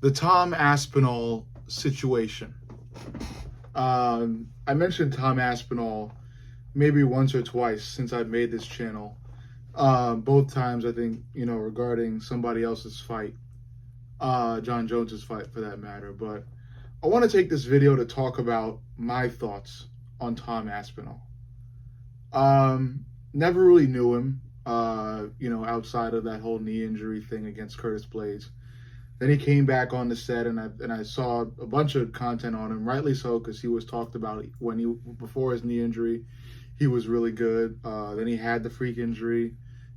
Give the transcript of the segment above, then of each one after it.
The Tom Aspinall situation. I mentioned Tom Aspinall maybe once or twice since I've made this channel. Both times, I think, regarding somebody else's fight, Jon Jones's fight for that matter. But I want to take this video to talk about my thoughts on Tom Aspinall. Never really knew him, outside of that whole knee injury thing against Curtis Blades. Then he came back on the set, and I saw a bunch of content on him, rightly so, because he was talked about before his knee injury. He was really good. Then he had the freak injury,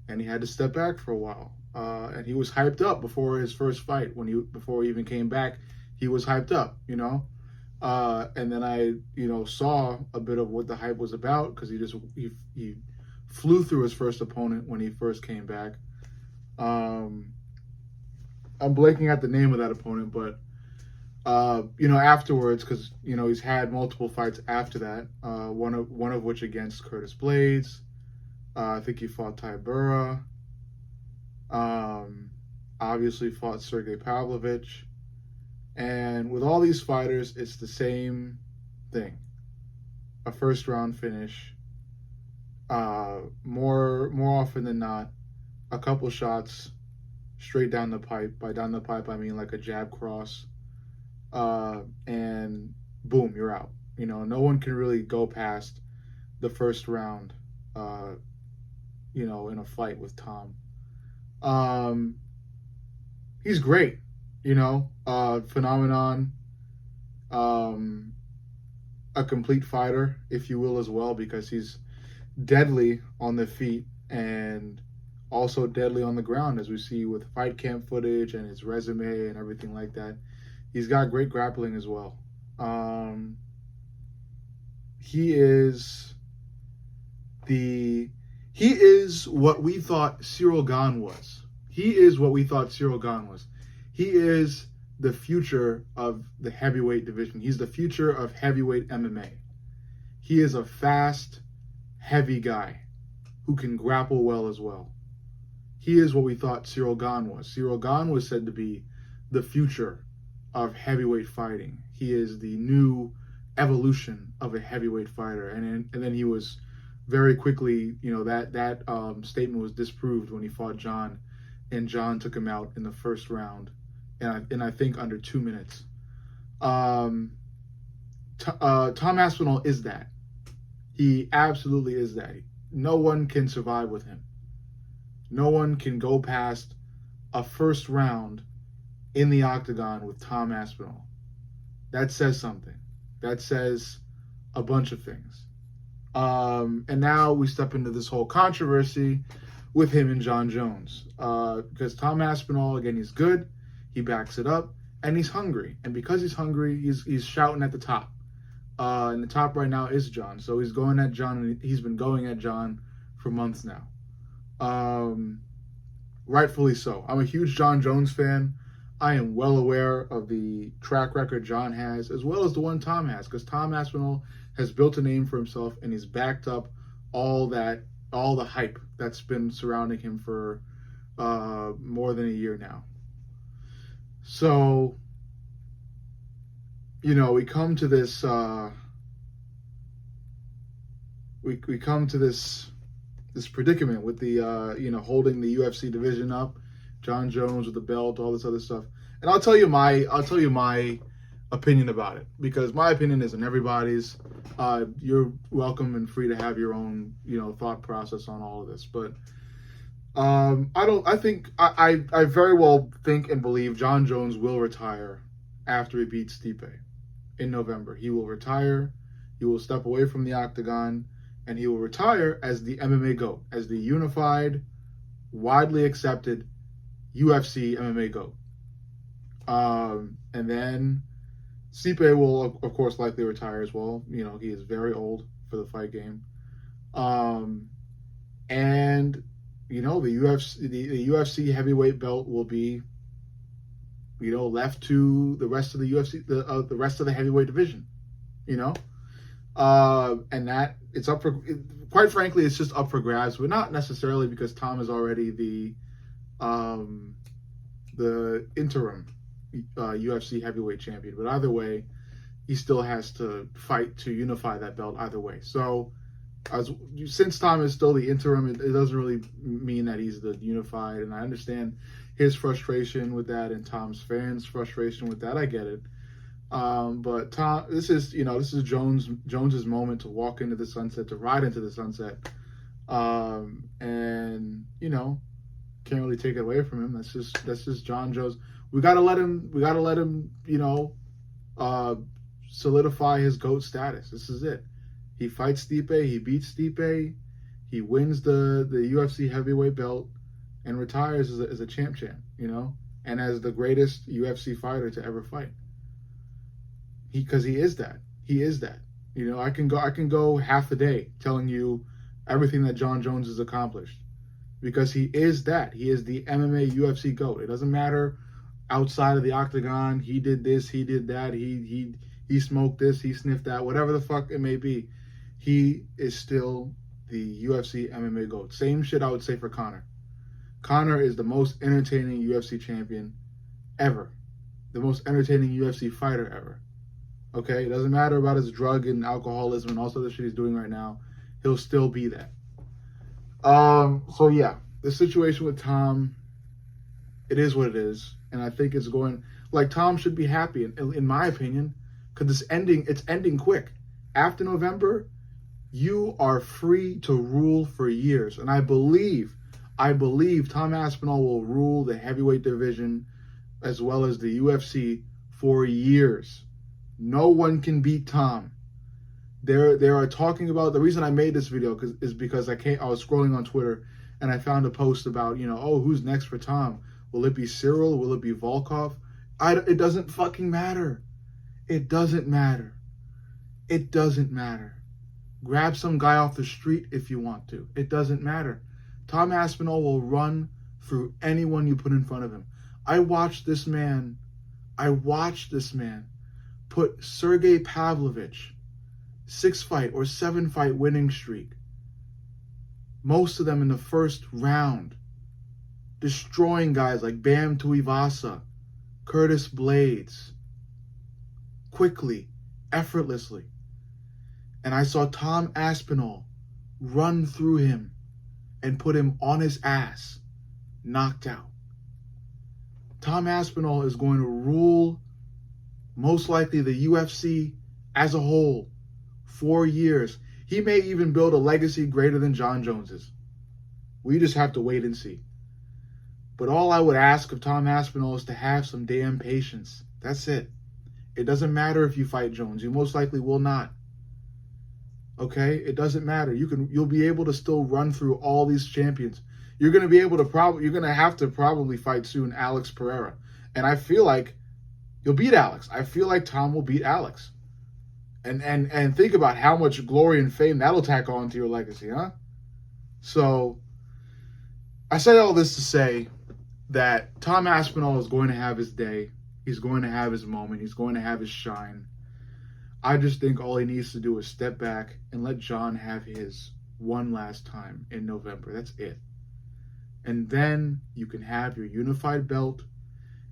and he had to step back for a while. And he was hyped up before his first fight. Before he even came back, he was hyped up, And then I, saw a bit of what the hype was about, because he flew through his first opponent when he first came back. I'm blanking at the name of that opponent, but afterwards, because he's had multiple fights after that. One of which against Curtis Blades. I think he fought Tybura. Obviously fought Sergey Pavlovich. And with all these fighters, it's the same thing: a first round finish. More often than not, a couple shots straight down the pipe. By down the pipe, I mean like a jab cross, and boom, you're out. No one can really go past the first round, in a fight with Tom. He's great, phenomenon, a complete fighter, if you will, as well, because he's deadly on the feet and also deadly on the ground, as we see with fight camp footage and his resume and everything like that. He's got great grappling as well. He is what we thought Cyril Gane was. He is what we thought Cyril Gane was. He is the future of the heavyweight division. He's the future of heavyweight MMA. He is a fast, heavy guy who can grapple well as well. He is what we thought Cyril Gane was. Cyril Gane was said to be the future of heavyweight fighting. He is the new evolution of a heavyweight fighter. And then he was very quickly, that statement was disproved when he fought Jon, and Jon took him out in the first round, and I think under 2 minutes. Tom Aspinall is that. He absolutely is that. No one can survive with him. No one can go past a first round in the octagon with Tom Aspinall. That says something. That says a bunch of things. And now we step into this whole controversy with him and Jon Jones. Because Tom Aspinall, again, he's good. He backs it up. And he's hungry. And because he's hungry, he's shouting at the top. And the top right now is Jon. So he's going at Jon, and he's been going at Jon for months now. Rightfully so. I'm a huge Jon Jones fan. I am well aware of the track record Jon has, as well as the one Tom has, because Tom Aspinall has built a name for himself, and he's backed up all the hype that's been surrounding him for more than a year now. So, we come to this. We come to this predicament with the holding the UFC division up, Jon Jones with the belt, all this other stuff. And I'll tell you my opinion about it, because my opinion isn't everybody's. You're welcome and free to have your own thought process on all of this, but I very well think and believe Jon Jones will retire after he beats Stipe in November. He will retire. He will step away from the octagon, and he will retire as the MMA GOAT, as the unified, widely accepted UFC MMA GOAT. And then Stipe will, of course, likely retire as well. He is very old for the fight game. And the UFC heavyweight belt will be, left to the rest of the UFC, the rest of the heavyweight division. And that it's up for, quite frankly, it's just up for grabs, but not necessarily because Tom is already the interim UFC heavyweight champion. But either way, he still has to fight to unify that belt either way. So since Tom is still the interim, it doesn't really mean that he's the unified. And I understand his frustration with that and Tom's fans' frustration with that. I get it. But Tom, this is Jones's moment to walk into the sunset, to ride into the sunset. And can't really take it away from him. That's just Jon Jones. We gotta let him solidify his GOAT status. This is it. He fights Stipe, he beats Stipe, he wins the UFC heavyweight belt, and retires as a champ, and as the greatest UFC fighter to ever fight. Because he is that. He is that. I can go half a day telling you everything that Jon Jones has accomplished, because he is that. He is the MMA UFC GOAT. It doesn't matter outside of the octagon. He did this, he did that, he smoked this, he sniffed that, whatever the fuck it may be. He is still the UFC MMA GOAT. Same shit I would say for Conor. Conor is the most entertaining UFC champion ever. The most entertaining UFC fighter ever. Okay? It doesn't matter about his drug and alcoholism and all sorts of shit he's doing right now. He'll still be that. So yeah, the situation with Tom, it is what it is. And I think it's going, Tom should be happy, in my opinion, because it's ending quick. After November, you are free to rule for years. And I believe Tom Aspinall will rule the heavyweight division as well as the UFC for years. No one can beat Tom. They are talking about, the reason I made this video is because I was scrolling on Twitter and I found a post about, who's next for Tom? Will it be Cyril? Will it be Volkov? It doesn't fucking matter. It doesn't matter. It doesn't matter. Grab some guy off the street if you want to. It doesn't matter. Tom Aspinall will run through anyone you put in front of him. I watched this man put Sergey Pavlovich 6-fight or 7-fight winning streak. Most of them in the first round. Destroying guys like Bam Tuivasa, Curtis Blades. Quickly, effortlessly. And I saw Tom Aspinall run through him and put him on his ass, knocked out. Tom Aspinall is going to rule most likely the UFC as a whole 4 years. He may even build a legacy greater than Jon Jones's. We just have to wait and see. But all I would ask of Tom Aspinall is to have some damn patience. That's it. It doesn't matter if you fight Jones. You most likely will not. Okay? It doesn't matter. You'll be able to still run through all these champions. You're going to be able to you're going to have to probably fight soon Alex Pereira. And I feel like you'll beat Alex. I feel like Tom will beat Alex. And think about how much glory and fame that'll tack on to your legacy, huh? So I say all this to say that Tom Aspinall is going to have his day. He's going to have his moment. He's going to have his shine. I just think all he needs to do is step back and let Jon have his one last time in November. That's it. And then you can have your unified belt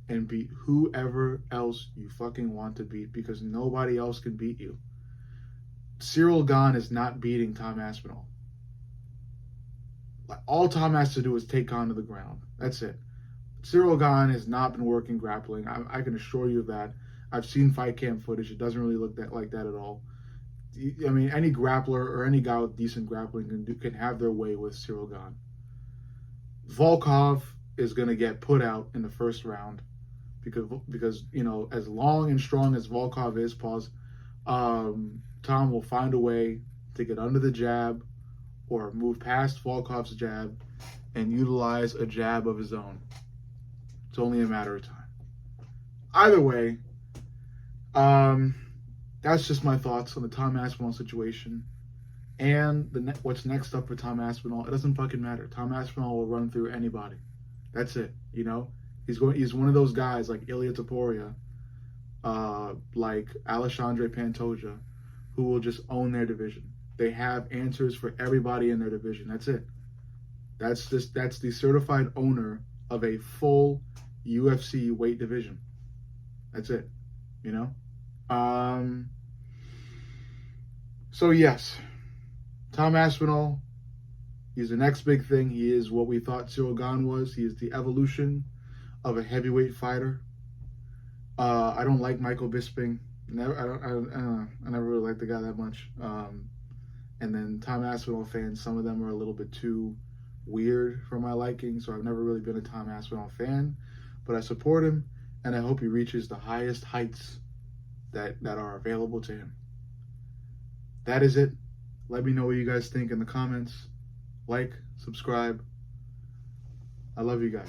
and beat whoever else you fucking want to beat, because nobody else can beat you. Cyril Gane is not beating Tom Aspinall. All Tom has to do is take Gane to the ground. That's it. Cyril Gane has not been working grappling. I can assure you of that. I've seen fight camp footage. It doesn't really look like that at all. I mean, any grappler or any guy with decent grappling can have their way with Cyril Gane. Volkov is going to get put out in the first round because as long and strong as Volkov is, Tom will find a way to get under the jab or move past Volkov's jab and utilize a jab of his own. It's only a matter of time. Either way, that's just my thoughts on the Tom Aspinall situation and what's next up for Tom Aspinall. It doesn't fucking matter. Tom Aspinall will run through anybody. That's it. He's one of those guys like Ilia Topuria, like Alexandre Pantoja, who will just own their division. They have answers for everybody in their division. That's it. That's the certified owner of a full UFC weight division. That's it. You know. So yes, Tom Aspinall. He's the next big thing. He is what we thought Cyril Gahn was. He is the evolution of a heavyweight fighter. I don't like Michael Bisping. I never really liked the guy that much. And then Tom Aspinall fans, some of them are a little bit too weird for my liking, so I've never really been a Tom Aspinall fan. But I support him, and I hope he reaches the highest heights that are available to him. That is it. Let me know what you guys think in the comments. Like, subscribe. I love you guys.